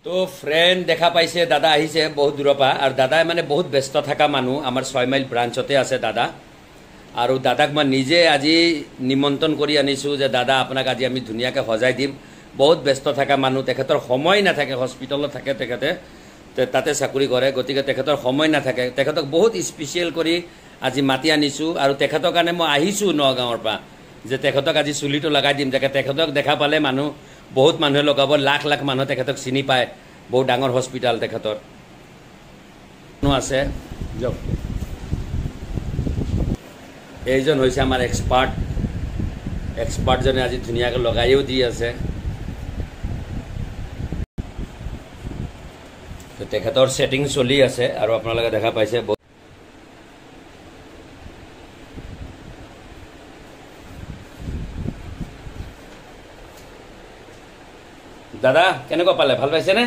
তো ফ্ৰেন্ড দেখা পাইছে দাদা আহিছে বহুত দূৰৰ পৰা আৰু দাদাই মানে বহুত ব্যস্ত থকা মানুহ আমাৰ 6 মাইল ব্ৰাঞ্চতে আছে দাদা আৰু দাদাক মই নিজে আজি নিমন্ত্ৰণ কৰি আনিছোঁ যে দাদা আপোনাক আজি আমি ধুনীয়াকৈ সজাই দিম বহুত ব্যস্ত থকা মানুহ তেখেতৰ সময় নাথাকে হস্পিটেলত থাকে তেখেতে তাতে চাকৰি কৰে গতিকে তেখেতৰ সময় নাথাকে তেখেতক বহুত স্পেচিয়েল কৰি আজি মাতি আনিছোঁ আৰু তেখেতৰ কাৰণে মই আহিছোঁ নগাঁৱৰ পৰা যে তেখেতক আজি চুলিটো লগাই দিম যাতে তেখেতক দেখা পালে মানুহ বহুত মানুহে লগাব লাখ লাখ মানুহ তেখেতক চিনি পায় বহুত ডাঙৰ হস্পিটাল তেখেতৰ আছে যাওক এইজন হৈছে আমাৰ এক্সপাৰ্টজনে আজি ধুনীয়াকৈ লগাইও দি আছে তো তেখেতৰ সেটিং চলি আছে আৰু আপোনালোকে দেখা পাইছে দাদা কেনেকুৱা পালে ভাল পাইছেনে